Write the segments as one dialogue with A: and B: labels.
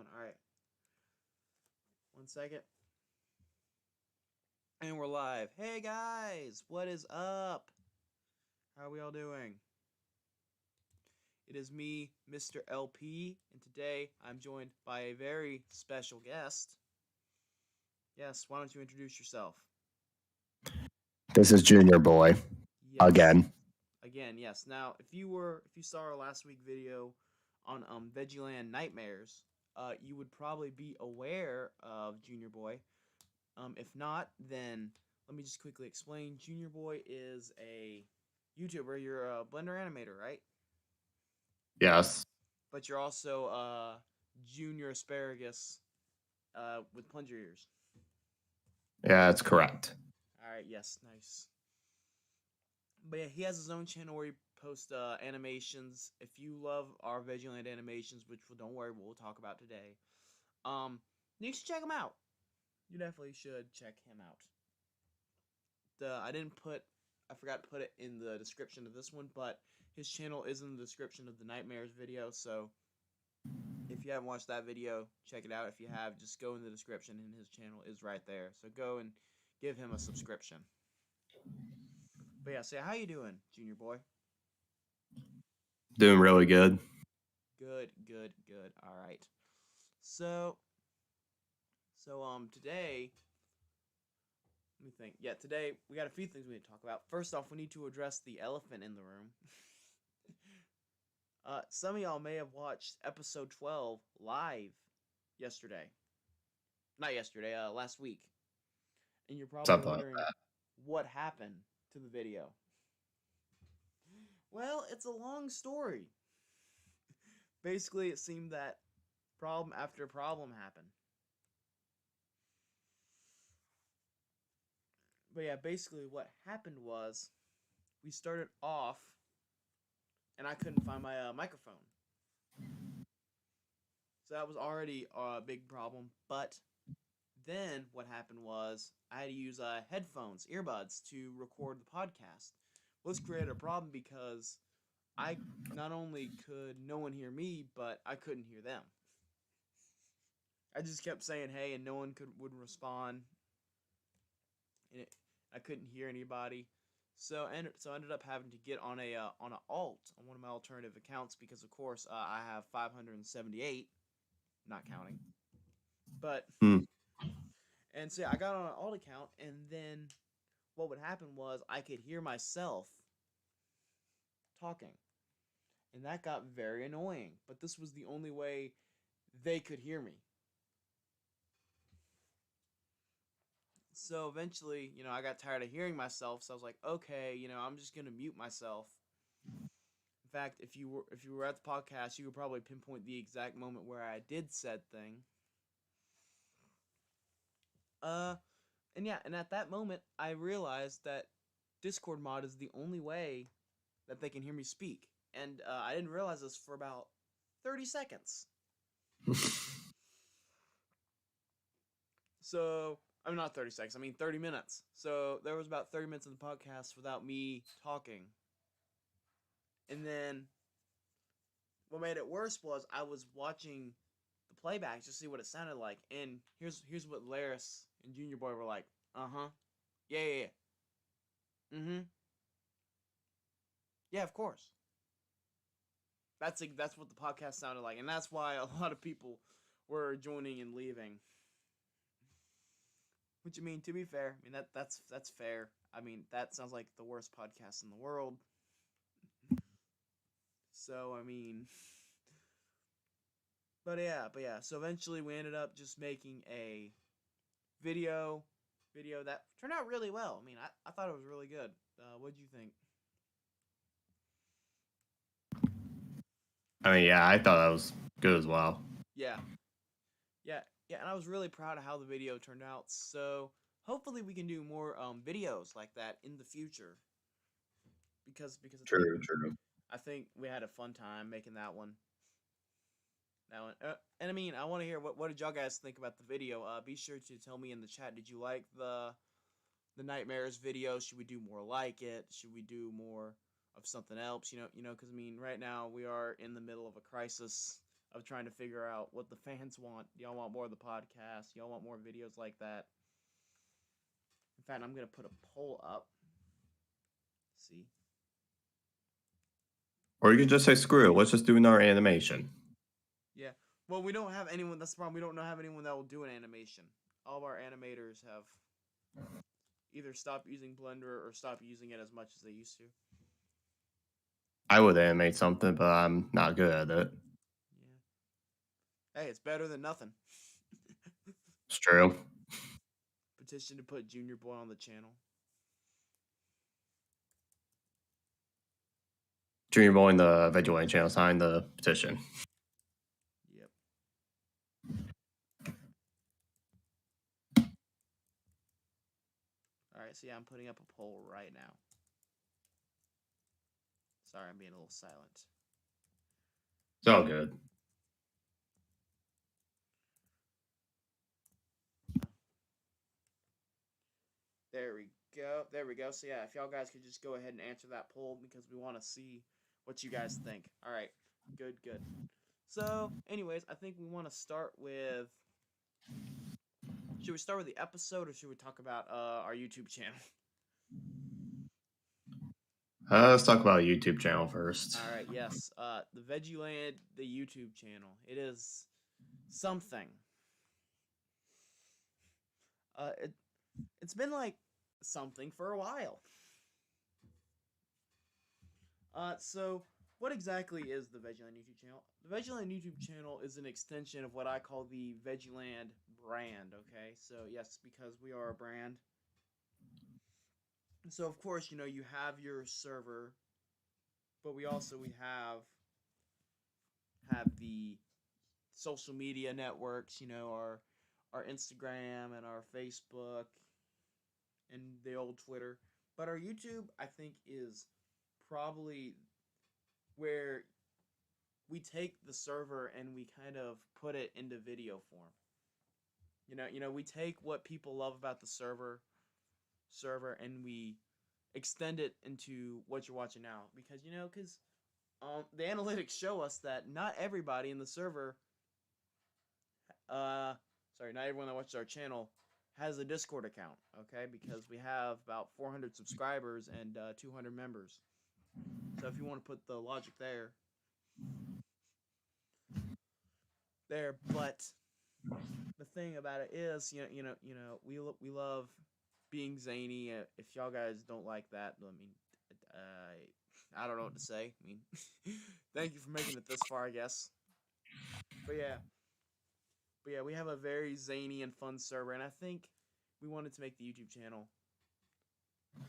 A: going. All right. 1 second. And we're live. Hey guys, what is up? How are we all doing? It is me, Mr. LP, and today I'm joined by a very special guest. Yes, why don't you introduce yourself?
B: This is Junior Boy.
A: Yes.
B: Again,
A: yes. Now, if you saw our last week video on VeggieLand Nightmares, you would probably be aware of Junior Boy. If not, then let me just quickly explain. Junior Boy is a YouTuber. You're a Blender animator, right?
B: Yes.
A: But you're also Junior Asparagus with plunger ears.
B: Yeah, that's correct.
A: All right. Yes. Nice. But yeah, he has his own channel where he posts animations. If you love our VeggieLand animations, which don't worry, we'll talk about today, you should check him out. You definitely should check him out. I forgot to put it in the description of this one, but his channel is in the description of the Nightmares video, so if you haven't watched that video, check it out. If you have, just go in the description, and his channel is right there. So go and give him a subscription. But yeah, so how you doing, Junior Boy?
B: Doing really good.
A: Good. All right. So today, let me think. Yeah, today we got a few things we need to talk about. First off, we need to address the elephant in the room. Some of y'all may have watched episode 12 live yesterday. Not yesterday, last week. And you're probably
B: Something
A: wondering
B: like that.
A: what happened to the video. Well, it's a long story. Basically, it seemed that problem after problem happened. But yeah, basically what happened was we started off and I couldn't find my microphone. So that was already a big problem. But then what happened was I had to use headphones, earbuds, to record the podcast. Well, this created a problem because I not only could no one hear me, but I couldn't hear them. I just kept saying hey, and no one would respond. And I couldn't hear anybody. So I ended up having to get on a alt on one of my alternative accounts because of course I have 578, not counting. But and so yeah, I got on an alt account, and then what would happen was I could hear myself talking, and that got very annoying. But this was the only way they could hear me. So eventually, I got tired of hearing myself, so I was like, okay, I'm just gonna mute myself. In fact, if you were at the podcast, you could probably pinpoint the exact moment where I did said thing. And at that moment, I realized that Discord mod is the only way that they can hear me speak, and I didn't realize this for about 30 seconds. So, I'm not 30 seconds, I mean 30 minutes. So, there was about 30 minutes of the podcast without me talking. And then, what made it worse was I was watching the playback to see what it sounded like. And here's what Laris and Junior Boy were like. Uh-huh. Yeah. Mm-hmm. Yeah, of course. That's what the podcast sounded like. And that's why a lot of people were joining and leaving. Which, I mean, to be fair, I mean that's fair. I mean, that sounds like the worst podcast in the world. So, I mean, but yeah. So eventually we ended up just making a video that turned out really well. I mean, I thought it was really good. What'd you think?
B: I mean, yeah, I thought that was good as well.
A: Yeah, and I was really proud of how the video turned out. So hopefully we can do more videos like that in the future. Because
B: True.
A: I think we had a fun time making that one. And I mean, I want to hear what did y'all guys think about the video. Be sure to tell me in the chat. Did you like the Nightmares video? Should we do more like it? Should we do more of something else? Because I mean, right now we are in the middle of a crisis of trying to figure out what the fans want. Y'all want more of the podcast? Y'all want more videos like that? In fact, I'm gonna put a poll up. See.
B: Or you can just say screw it. Let's just do another animation.
A: Yeah. Well, we don't have anyone. That's the problem. We don't have anyone that will do an animation. All of our animators have either stopped using Blender or stopped using it as much as they used to.
B: I would animate something, but I'm not good at it.
A: Yeah. Hey, it's better than nothing.
B: It's true.
A: Petition to put Junior Boy on the channel.
B: Junior Boy in the VeggieLand channel signed the petition.
A: Yep. Alright, so yeah, I'm putting up a poll right now. Sorry, I'm being a little silent.
B: It's all good.
A: There we go. There we go. So yeah, if y'all guys could just go ahead and answer that poll because we want to see what you guys think. All right. Good, good. So, anyways, I think we want to start with... Should we start with the episode or should we talk about our YouTube channel?
B: Let's talk about a YouTube channel first.
A: All right, yes. The VeggieLand, the YouTube channel. It is something. It's been like something for a while. So what exactly is the VeggieLand YouTube channel? The VeggieLand YouTube channel is an extension of what I call the VeggieLand brand, okay? So yes, because we are a brand. So of course, you know, you have your server, but we have the social media networks, you know, our Instagram and our Facebook and the old Twitter. But our YouTube, I think, is probably where we take the server and we kind of put it into video form. You know, we take what people love about the server and we extend it into what you're watching now. Because the analytics show us that not everybody in the server, not everyone that watches our channel has a Discord account, okay? Because we have about 400 subscribers and 200 members. So if you want to put the logic there, but the thing about it is, we love being zany. If y'all guys don't like that, I mean, I don't know what to say. I mean, thank you for making it this far, I guess. But yeah, we have a very zany and fun server, and I think we wanted to make the YouTube channel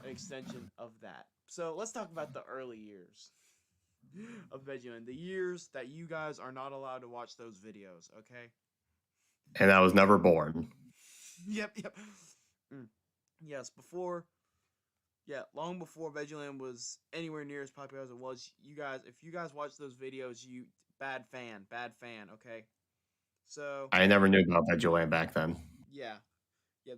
A: an extension of that. So let's talk about the early years of VeggieLand, the years that you guys are not allowed to watch those videos, okay?
B: And I was never born.
A: Yep. Yes, long before VeggieLand was anywhere near as popular as it was. If you guys watch those videos, bad fan, okay? So
B: I never knew about VeggieLand back then.
A: Yeah,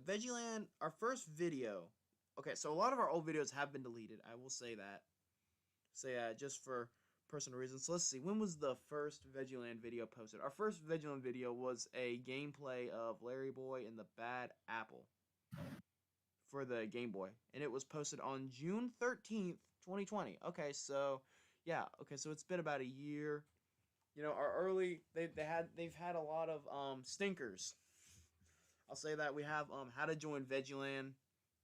A: VeggieLand, our first video. Okay, so a lot of our old videos have been deleted. I will say that. So yeah, just for personal reasons. So let's see. When was the first VeggieLand video posted? Our first VeggieLand video was a gameplay of Larry Boy and the Bad Apple for the Game Boy, and it was posted on June 13th, 2020. Okay, so yeah. Okay, so it's been about a year. You know, our early they've had a lot of stinkers. I'll say that we have how to join VeggieLand.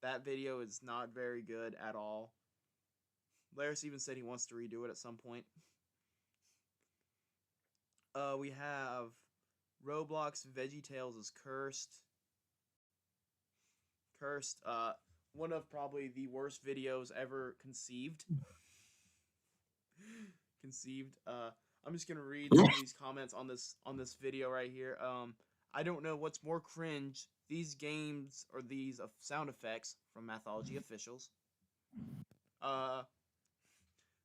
A: That video is not very good at all. Laris even said he wants to redo it at some point. We have Roblox Veggietales is cursed. One of probably the worst videos ever conceived. I'm just gonna read some of these comments on this video right here. I don't know what's more cringe, these games or these sound effects from Mathology Officials.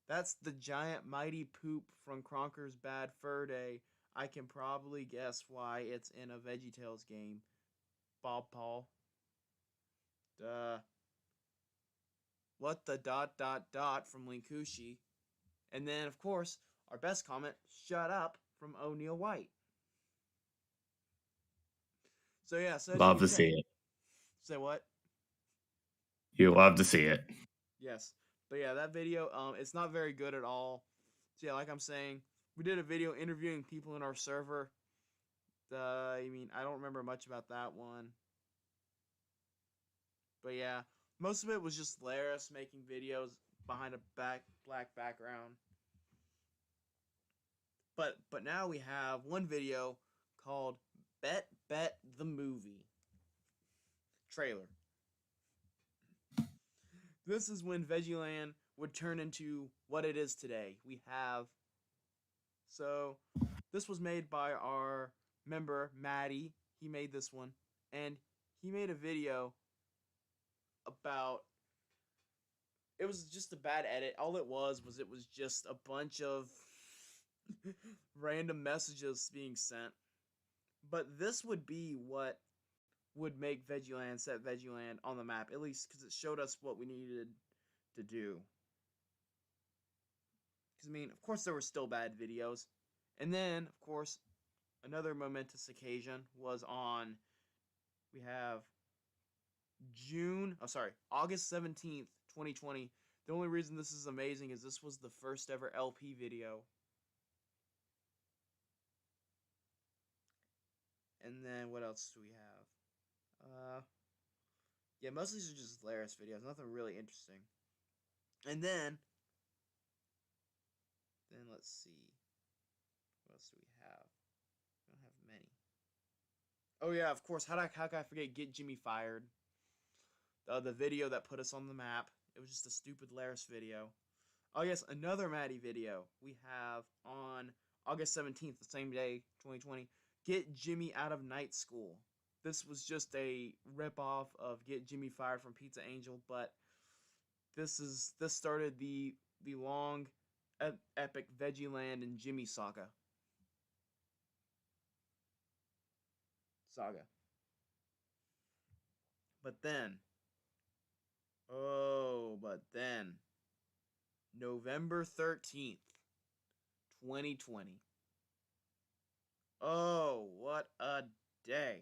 A: That's the giant mighty poop from Kronker's Bad Fur Day. I can probably guess why it's in a VeggieTales game. Bob Paul. What the ... from Linkushi. And then, of course, our best comment, shut up, from O'Neal White. So yeah, so as you
B: Love
A: can
B: to
A: say,
B: see it.
A: say what?
B: You love to see it.
A: Yes, but yeah, that video, it's not very good at all. So yeah, like I'm saying, we did a video interviewing people in our server. I mean, I don't remember much about that one, but yeah, most of it was just Laris making videos behind a black background. But now we have one video called Bet the Movie trailer. This is when VeggieLand would turn into what it is today. We have so this was made by our member Maddie. He made this one, and he made a video about it was just a bad edit. All it was just a bunch of random messages being sent. But this would be what would make VeggieLand set VeggieLand on the map, at least because it showed us what we needed to do. Because, I mean, of course, there were still bad videos. And then, of course, another momentous occasion was on, we have August 17th, 2020. The only reason this is amazing is this was the first ever LP video. And then, what else do we have? Yeah, most of these are just Laris videos, nothing really interesting. And then let's see. What else do we have? We don't have many. Oh yeah, of course. How can I forget Get Jimmy Fired? The video that put us on the map. It was just a stupid Laris video. Oh yes, another Maddie video we have on August 17th, the same day, 2020. Get Jimmy Out of Night School. This was just a ripoff of Get Jimmy Fired from Pizza Angel, but this started the long epic VeggieLand and Jimmy saga. But then, November 13th, 2020. Oh, what a day.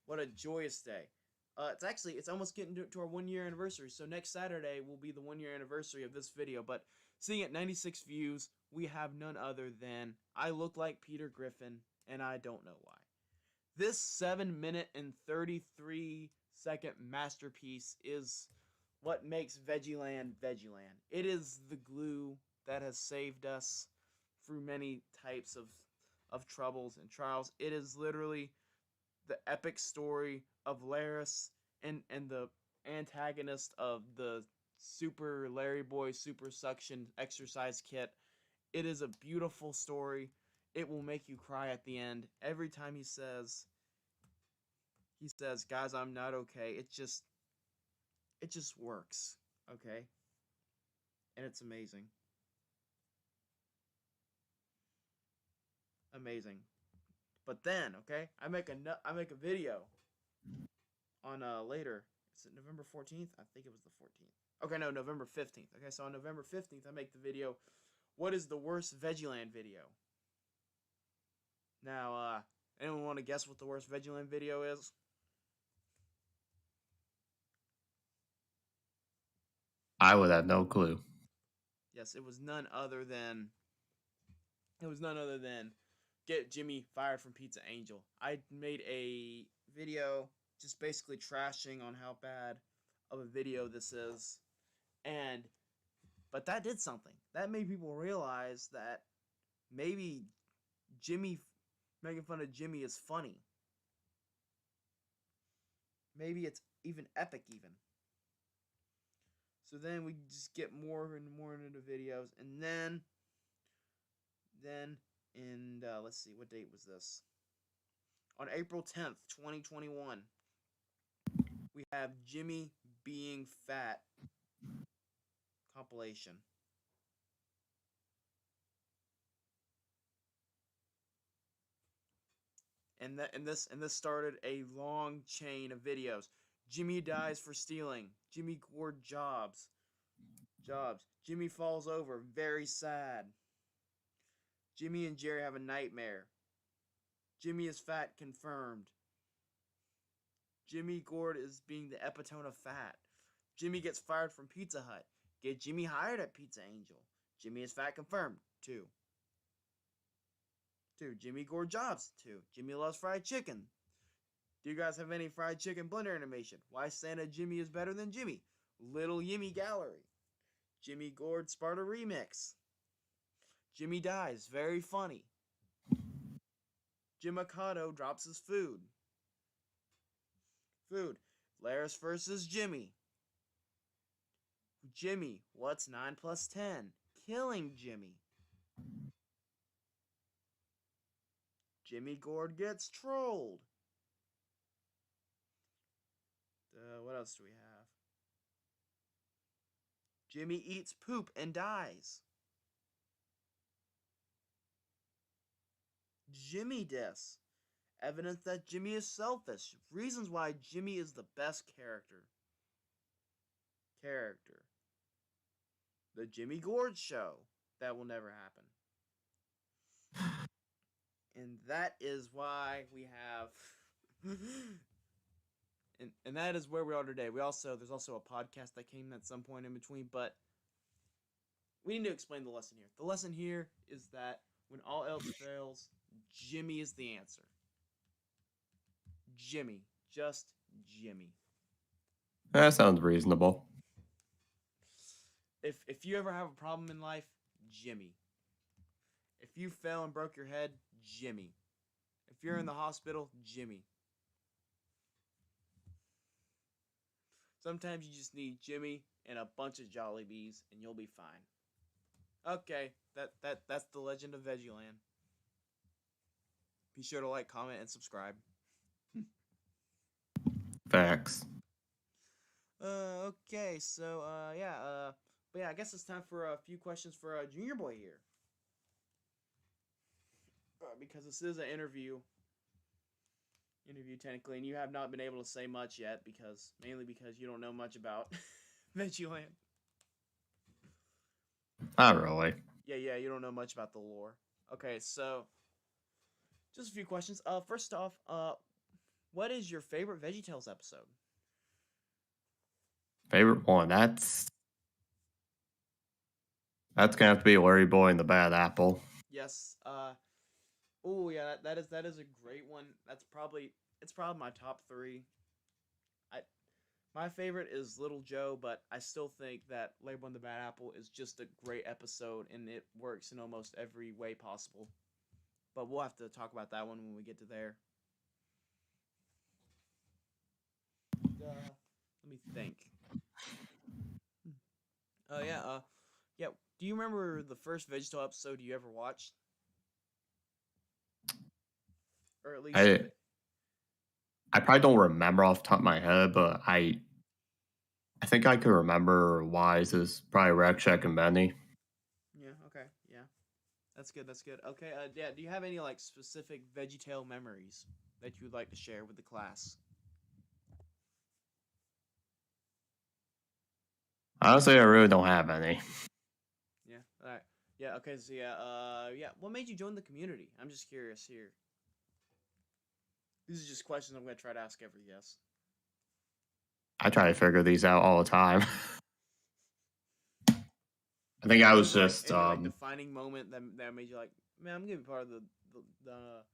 A: What a joyous day. It's almost getting to our 1 year anniversary. So next Saturday will be the 1 year anniversary of this video. But seeing at 96 views, we have none other than I look like Peter Griffin, and I don't know why. This 7-minute and 33-second masterpiece is what makes VeggieLand VeggieLand. It is the glue that has saved us through many types of troubles and trials. It is literally the epic story of Laris and the antagonist of the Super Larry Boy Super Suction Exercise Kit. It is a beautiful story. It will make you cry at the end. Every time he says, guys, I'm not okay. It just works. Okay? And it's amazing. Amazing. But then, okay, I make a video on later. Is it November 14th? I think it was the 14th. Okay, no, November 15th. Okay, so on November 15th, I make the video, what is the worst VeggieLand video? Now, anyone want to guess what the worst VeggieLand video is?
B: I would have no clue.
A: Yes, it was none other than Get Jimmy Fired from Pizza Angel. I made a video just basically trashing on how bad of a video this is. But that did something. That made people realize that maybe making fun of Jimmy is funny. Maybe it's even epic even. So then we just get more and more into the videos, and then let's see, what date was this? On April 10th, 2021, we have Jimmy Being Fat compilation. And this started a long chain of videos. Jimmy dies for stealing. Jimmy Cord jobs. Jobs. Jimmy falls over. Very sad. Jimmy and Jerry have a nightmare. Jimmy is fat. Confirmed. Jimmy Gord is being the epitome of fat. Jimmy gets fired from Pizza Hut. Get Jimmy hired at Pizza Angel. Jimmy is fat. Confirmed. 2. 2. Jimmy Gord jobs. 2. Jimmy loves fried chicken. Do you guys have any fried chicken blender animation? Why Santa Jimmy is better than Jimmy? Little Yimmy Gallery. Jimmy Gord Sparta Remix. Jimmy dies. Very funny. Jim Mikado drops his food. Food. Laris versus Jimmy. Jimmy, what's 9 plus 10? Killing Jimmy. Jimmy Gord gets trolled. What else do we have? Jimmy eats poop and dies. Jimmy diss. Evidence that Jimmy is selfish. Reasons why Jimmy is the best character. The Jimmy Gord Show. That will never happen. And that is why we have... and that is where we are today. There's also a podcast that came at some point in between, but we need to explain the lesson here. The lesson here is that when all else fails, Jimmy is the answer. Jimmy. Just Jimmy.
B: That sounds reasonable.
A: If you ever have a problem in life, Jimmy. If you fell and broke your head, Jimmy. If you're in the hospital, Jimmy. Sometimes you just need Jimmy and a bunch of Jollibees, and you'll be fine. Okay, that's the legend of VeggieLand. Be sure to like, comment, and subscribe.
B: Facts.
A: Okay, so, but yeah, I guess it's time for a few questions for Junior Boy here. Because this is an interview technically, and you have not been able to say much yet, mainly because you don't know much about VeggieLand.
B: Not really.
A: Yeah, you don't know much about the lore. Okay, so, just a few questions. First off, what is your favorite VeggieTales episode?
B: Favorite one? That's gonna have to be Larry Boy and the Bad Apple.
A: Yes. Oh yeah, that is a great one. It's probably my top 3. My favorite is Little Joe, but I still think that Larry Boy and the Bad Apple is just a great episode, and it works in almost every way possible. But we'll have to talk about that one when we get to there. Let me think. Oh yeah. Do you remember the first Veggietale episode you ever watched? Or at least
B: I probably don't remember off the top of my head, but I think I could remember Wise is probably Rex, Check, and Benny.
A: Yeah. Okay. Yeah. That's good. Okay. Yeah. Do you have any like specific Veggietale memories that you would like to share with the class?
B: Honestly, I really don't have any.
A: Yeah. All right. Yeah. Okay. So yeah. What made you join the community? I'm just curious here. These are just questions I'm gonna try to ask every guest.
B: I try to figure these out all the time. I think I was just
A: any defining moment that made you like, man, I'm gonna be part of the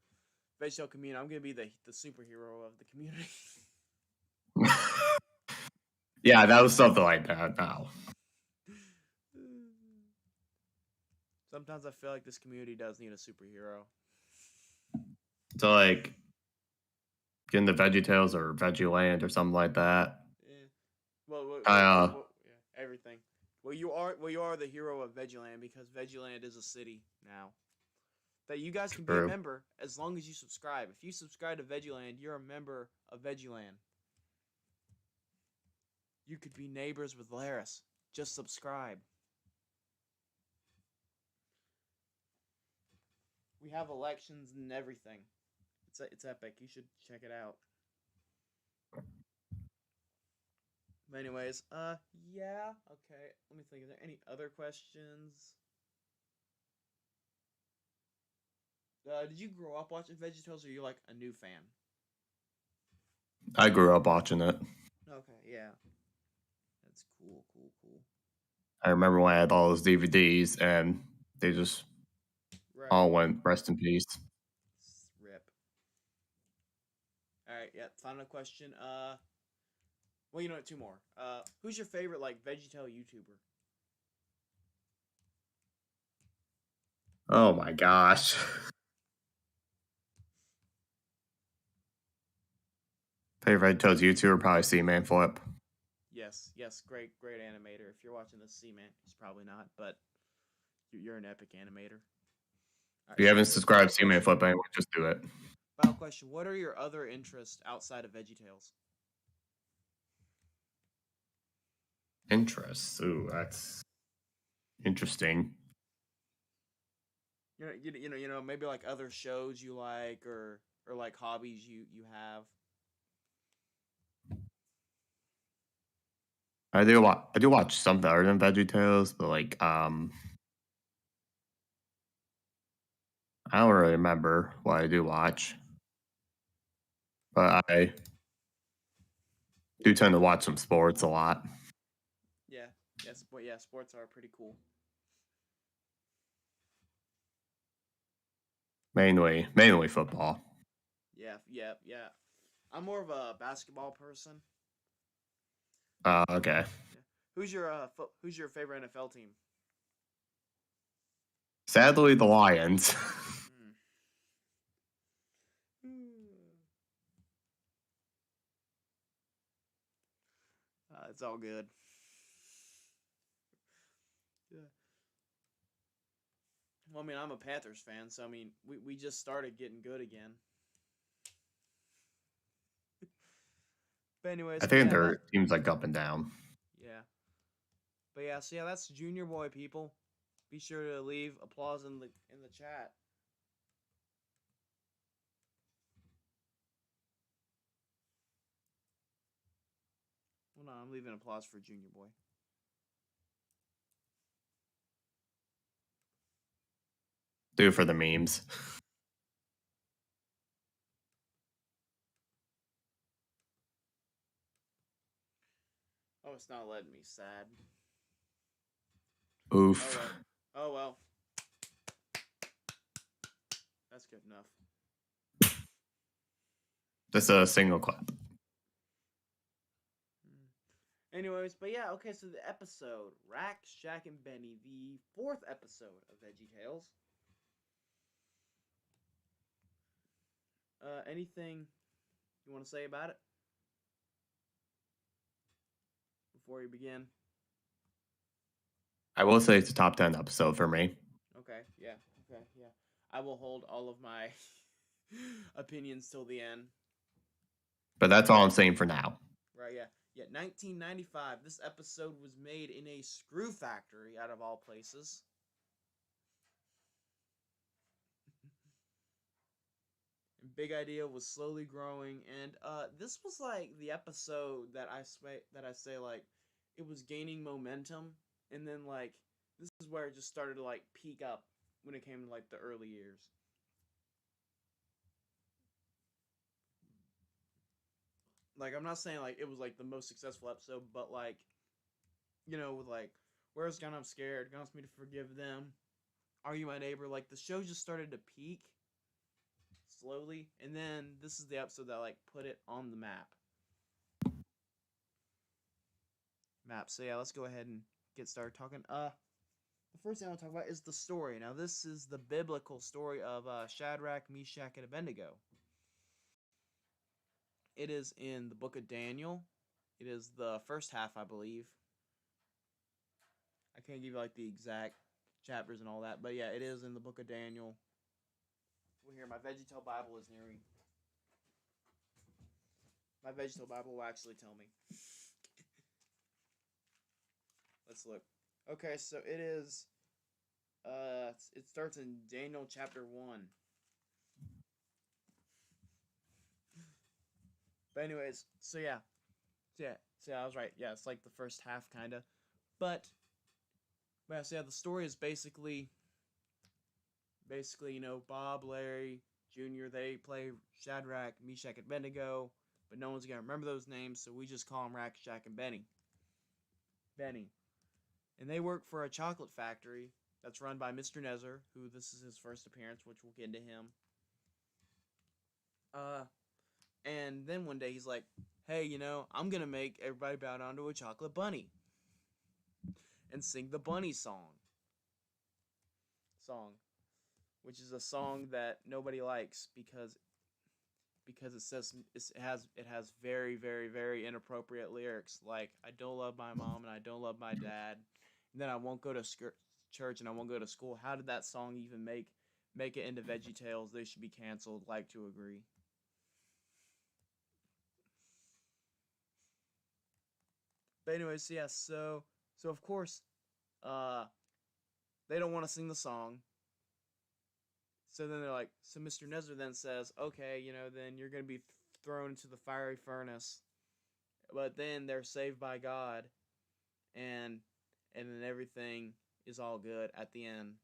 A: Veggietale community. I'm gonna be the superhero of the community.
B: Yeah, that was something like that. Now,
A: sometimes I feel like this community does need a superhero.
B: So like getting the VeggieTales or VeggieLand or something like that.
A: Yeah. Well, everything. Well, you are the hero of VeggieLand because VeggieLand is a city now. That you guys can be a member as long as you subscribe. If you subscribe to VeggieLand, you're a member of VeggieLand. You could be neighbors with Laris. Just subscribe. We have elections and everything. It's epic. You should check it out. Anyways, yeah, okay. Let me think. Is there any other questions? Did you grow up watching VeggieTales, or are you like a new fan?
B: I grew up watching it.
A: Okay, yeah. That's cool, cool, cool.
B: I remember when I had all those DVDs and they just
A: Right.
B: all went rest in peace.
A: Rip. All right, yeah. Final question. Well, you know what? Two more. Who's your favorite like VeggieTale YouTuber?
B: Oh my gosh. Favorite Toes YouTuber probably see Man Flip.
A: Yes, yes. Great, great animator. If you're watching this, C-Man, he's probably not, but you're an epic animator. All
B: If
A: right,
B: you
A: so
B: haven't
A: quick final
B: subscribed to Man
A: question.
B: Flip anyway, just do it.
A: Final question. What are your other interests outside of VeggieTales?
B: Interests. Ooh, that's interesting.
A: Maybe like other shows you like, or like hobbies you have.
B: I do watch something other than VeggieTales, but like I don't really remember what I do watch. But I do tend to watch some sports a lot.
A: Yeah, yes, but yeah, sports are pretty cool.
B: Mainly football.
A: Yeah, yeah, yeah. I'm more of a basketball person.
B: Okay.
A: Yeah. Who's your favorite NFL team?
B: Sadly, the Lions.
A: Hmm. It's all good. Yeah. Well, I mean, I'm a Panthers fan, so I mean, we just started getting good again. But
B: I
A: anyways,
B: think
A: yeah, that
B: their team's like up and down.
A: yeah. But yeah, so yeah, that's Junior Boy, people. Be sure to leave applause in the chat. Hold on, I'm leaving applause for Junior Boy.
B: Do it for the memes.
A: Oh, it's not letting me. Sad. Oh
B: Oof.
A: well. Oh well. That's good enough.
B: Just a single clap.
A: Anyways, but yeah, okay, so the episode Rack, Shack, and Benny, the fourth episode of VeggieTales. Anything you want to say about it before we begin?
B: I will say it's a top 10 episode for me.
A: Okay, yeah, okay, yeah. I will hold all of my opinions till the end.
B: But that's all I'm saying for now.
A: Right, yeah. Yeah, 1995. This episode was made in a screw factory, out of all places. Big Idea was slowly growing, and this was like the episode that I say like it was gaining momentum, and then like this is where it just started to like peak up when it came to like the early years. Like I'm not saying like it was like the most successful episode, but like with like where's Gun I'm Scared, Guns Me to Forgive Them, Are You My Neighbor? Like the show just started to peak slowly, and then this is the episode that like put it on the map. So yeah, let's go ahead and get started talking. The first thing I want to talk about is the story. Now this is the biblical story of Shadrach, Meshach, and Abednego. It is in the book of Daniel. It is the first half, I believe. I can't give you like the exact chapters and all that, but yeah, it is in the book of Daniel. Well, here, my Veggietale Bible is near me. My Veggietale Bible will actually tell me. Let's look. Okay, so it is. It starts in Daniel chapter 1. But anyways, so yeah, So yeah, I was right. Yeah, it's like the first half kind of, but so yeah, the story is basically Bob, Larry, Junior. They play Shadrach, Meshach, and Abednego, but no one's gonna remember those names, so we just call them Rack, Shack, and Benny, and they work for a chocolate factory that's run by Mr. Nezer, who this is his first appearance, which we'll get into him. Uh, and then one day he's like, "Hey, I'm gonna make everybody bow down to a chocolate bunny and sing the bunny song, which is a song that nobody likes because it has very very very inappropriate lyrics like I don't love my mom and I don't love my dad, and then I won't go to church and I won't go to school. How did that song even make it into Veggietales? They should be canceled. Like to agree. But anyways, yeah. So of course, uh, they don't want to sing the song. So then they're like, so Mr. Nezer then says, okay, then you're gonna be thrown into the fiery furnace. But then they're saved by God, and then everything is all good at the end.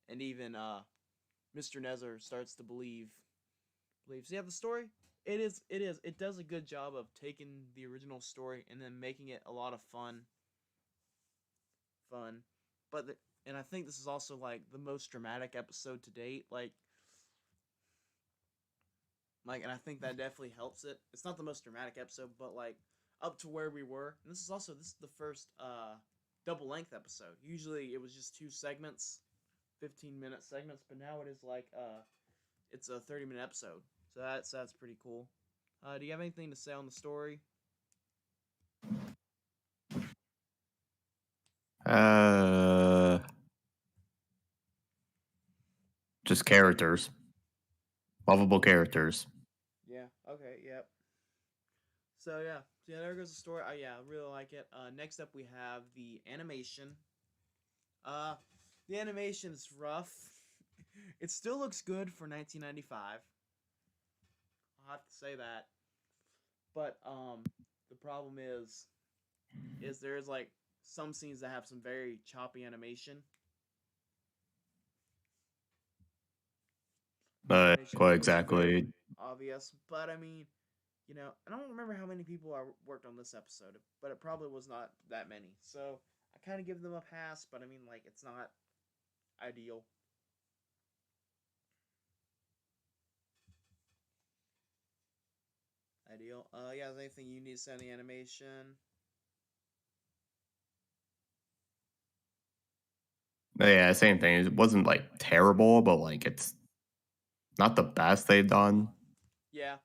A: And even Mr. Nezer starts to believes. Yeah, the story. It does a good job of taking the original story and then making it a lot of fun. And I think this is also like the most dramatic episode to date. And I think that definitely helps it. It's not the most dramatic episode, but like up to where we were. And this is the first double length episode. Usually it was just two segments, 15-minute segments, but now it is like it's a 30-minute episode. So that's pretty cool. Do you have anything to say on the story?
B: Uh, just characters, lovable characters.
A: Yeah. Okay. Yep. So yeah, there goes the story. Yeah, I really like it. Next up we have the animation. Uh, the animation is rough. It still looks good for 1995. I'll have to say that. But the problem is there's like some scenes that have some very choppy animation.
B: But
A: Animation
B: what
A: is very
B: exactly?
A: obvious, but I mean, I don't remember how many people worked on this episode, but it probably was not that many. So I kind of give them a pass, but I mean, like, it's not ideal. Ideal. Yeah, is there anything you need to say on the animation?
B: Yeah, same thing. It wasn't like terrible, but like it's not the best they've done.
A: Yeah,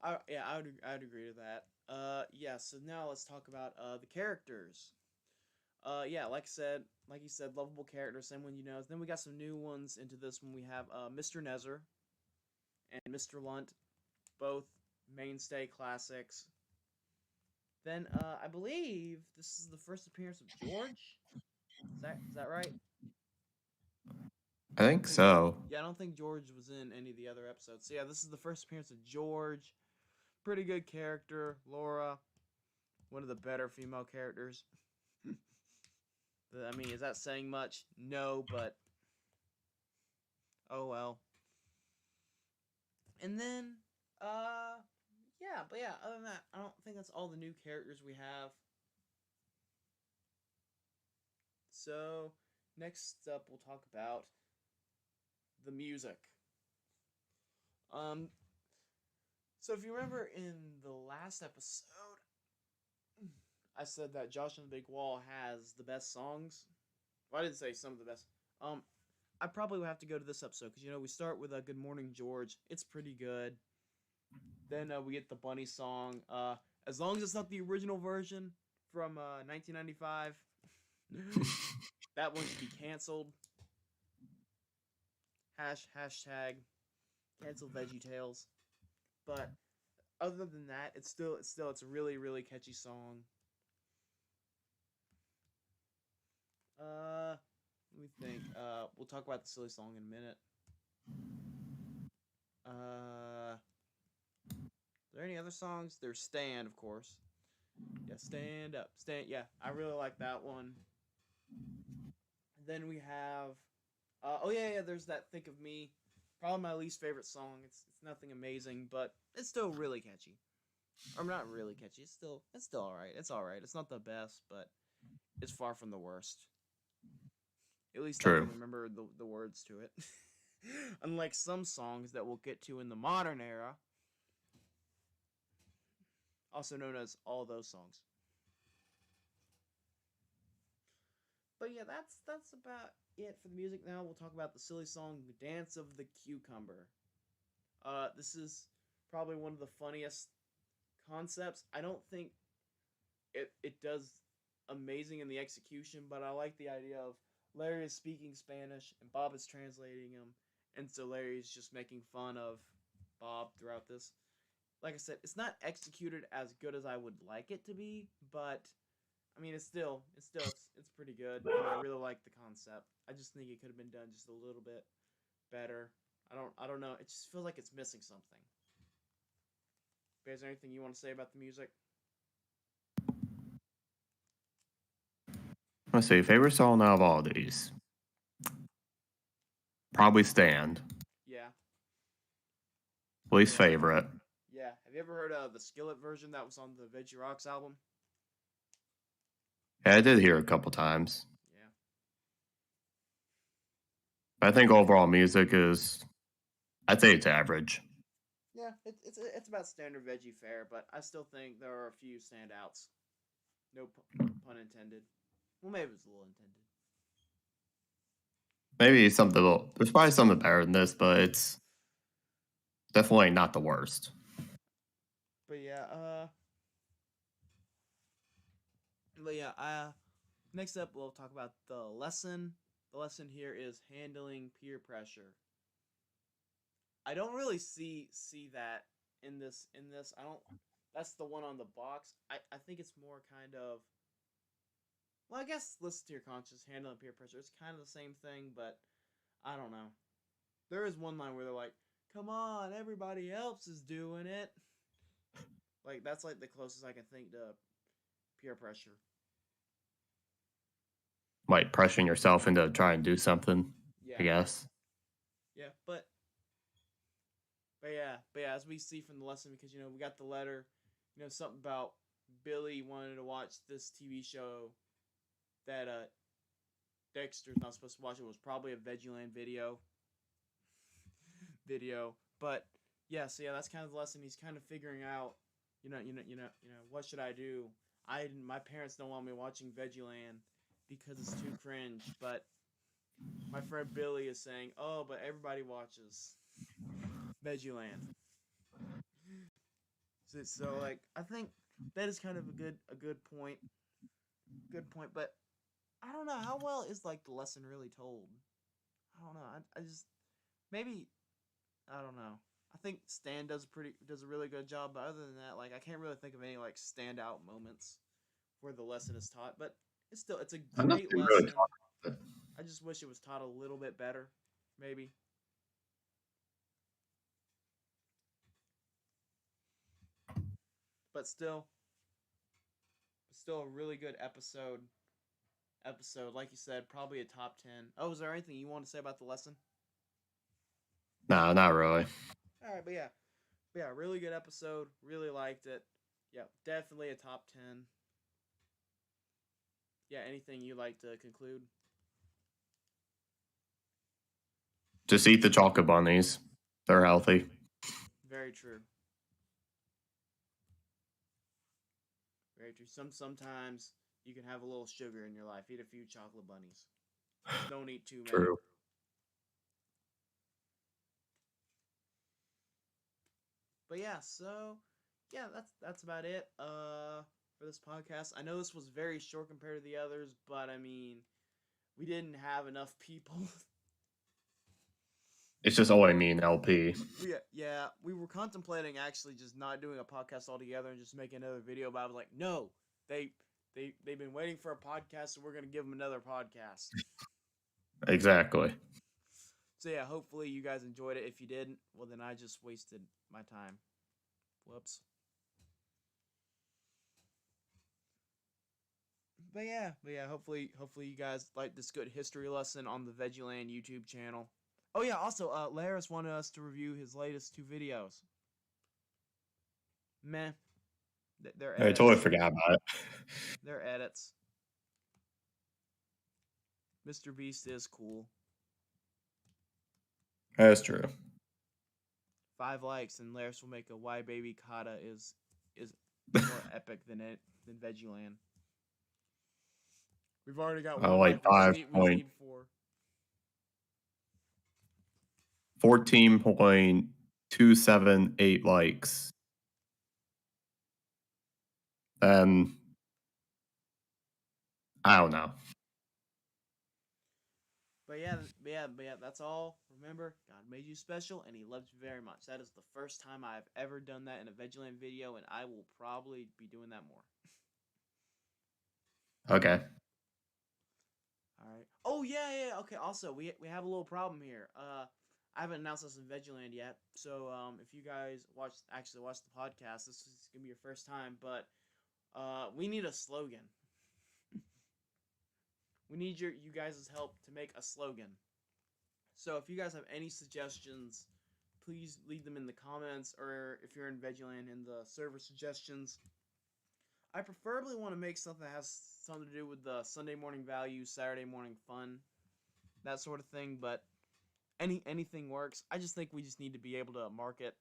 A: I would agree to that. Yeah. So now let's talk about the characters. Yeah, like you said, lovable characters, same one you know. Then we got some new ones into this one. We have Mr. Nezer and Mr. Lunt, both mainstay classics. Then I believe this is the first appearance of George. Is that right?
B: I
A: I don't
B: think
A: think
B: so.
A: yeah, I don't think George was in any of the other episodes. So yeah, this is the first appearance of George. Pretty good character. Laura, one of the better female characters. I mean, is that saying much? No, but oh well. And then, yeah. Other than that, I don't think that's all the new characters we have. So next up, we'll talk about the music. Um, so if you remember in the last episode, I said that Josh and the Big Wall has the best songs. Well, I didn't say some of the best. Um, I probably would have to go to this episode because we start with a Good Morning George. It's pretty good. Then we get the bunny song. As long as it's not the original version from 1995, that one should be canceled. Hashtag cancel Veggietales. But other than that, it's a really really catchy song. Let me think. We'll talk about the silly song in a minute. Are there any other songs? There's Stand, of course. Yeah, stand up, stand. Yeah, I really like that one. Then we have, oh yeah, there's that "Think of Me," probably my least favorite song. It's nothing amazing, but it's still really catchy. Or not really catchy. It's still all right. It's all right. It's not the best, but it's far from the worst. At least I can
B: True.
A: remember the words to it. Unlike some songs that we'll get to in the modern era, also known as all those songs. But yeah, that's about it for the music. Now we'll talk about the silly song "The Dance of the Cucumber." This is probably one of the funniest concepts. I don't think it does amazing in the execution, but I like the idea of Larry is speaking Spanish and Bob is translating him, and so Larry is just making fun of Bob throughout this. Like I said, it's not executed as good as I would like it to be, but I mean, it's pretty good, and I really like the concept. I just think it could have been done just a little bit better. I don't know. It just feels like it's missing something. But is there anything you want to say about the music?
B: Let's see. Favorite song out of all these? Probably Stand.
A: Yeah,
B: Least
A: yeah,
B: favorite.
A: yeah. Have you ever heard of the Skillet version that was on the Veggie Rocks album?
B: Yeah, I did hear a couple times.
A: Yeah,
B: But I think overall music is, I'd say it's average.
A: yeah. It's about standard veggie fare, but I still think there are a few standouts. No pun intended. Well, maybe it was a little intended.
B: Maybe something, there's probably something better than this, but it's definitely not the worst.
A: But yeah, next up we'll talk about the lesson. The lesson here is handling peer pressure. I don't really see that in this. I don't. That's the one on the box. I think it's more kind of. Well, I guess listen to your conscience, handling peer pressure. It's kind of the same thing, but I don't know. There is one line where they're like, "Come on, everybody else is doing it." Like that's like the closest I can think to peer pressure.
B: Like pressuring yourself into trying to do something, I
A: Yeah,
B: guess.
A: yeah, but yeah, as we see from the lesson, because we got the letter, something about Billy wanted to watch this TV show that Dexter's not supposed to watch. It was probably a VeggieLand video, but yeah, so yeah, that's kind of the lesson. He's kind of figuring out, what should I do? My parents don't want me watching VeggieLand because it's too cringe, but my friend Billy is saying, "Oh, but everybody watches VeggieLand." So like I think that is kind of a good point. Good point, but I don't know how well is like the lesson really told. I don't know. I just maybe I don't know. I think Stan does a really good job, but other than that, like I can't really think of any like standout moments where the lesson is taught. But it's a
B: I'm not
A: great
B: too really
A: lesson.
B: talking.
A: I just wish it was taught a little bit better, maybe. But still a really good episode. Like you said, probably a top 10. Oh, is there anything you want to say about the lesson?
B: No, not really.
A: All right, but yeah, really good episode. Really liked it. Yeah, definitely a top 10. Yeah, anything you like to conclude?
B: Just eat the chocolate bunnies. They're healthy.
A: Very true. Very true. Sometimes you can have a little sugar in your life. Eat a few chocolate bunnies. Just don't eat too many.
B: True.
A: But yeah, so yeah, that's about it. For this podcast. I know this was very short compared to the others, but I mean, we didn't have enough people.
B: It's just only me and LP.
A: Yeah, we were contemplating actually just not doing a podcast altogether and just making another video. But I was like, no, they've been waiting for a podcast, so we're gonna give them another podcast.
B: Exactly.
A: So yeah, hopefully you guys enjoyed it. If you didn't, well then I just wasted my time. Whoops. but yeah. Hopefully you guys like this good history lesson on the VeggieLand YouTube channel. Oh yeah, also, Laris wanted us to review his latest 2 videos. Meh, they're
B: I totally
A: edits.
B: forgot about it.
A: They're edits. Mr. Beast is cool.
B: That's true.
A: 5 likes and Laris will make a Why Baby Kata is more epic than VeggieLand. We've already got
B: Oh,
A: one
B: like
A: like. We just need 4.
B: 14.278 likes. Then I don't know.
A: But yeah, that's all. Remember, God made you special and he loves you very much. That is the first time I've ever done that in a VeggieLand video, and I will probably be doing that more.
B: Okay.
A: Alright. Oh yeah. Okay, also we have a little problem here. I haven't announced this in VeggieLand yet, so if you guys watch the podcast, this is gonna be your first time, but we need a slogan. We need you guys' help to make a slogan. So if you guys have any suggestions, please leave them in the comments, or if you're in VeggieLand, in the server suggestions. I preferably want to make something that has something to do with the Sunday morning value, Saturday morning fun, that sort of thing, but anything works. I just think we just need to be able to market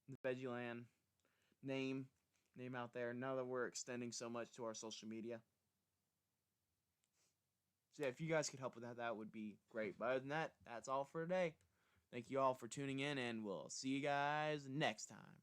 A: the VeggieLand name out there now that we're extending so much to our social media. So yeah, if you guys could help with that, that would be great. But other than that, that's all for today. Thank you all for tuning in, and we'll see you guys next time.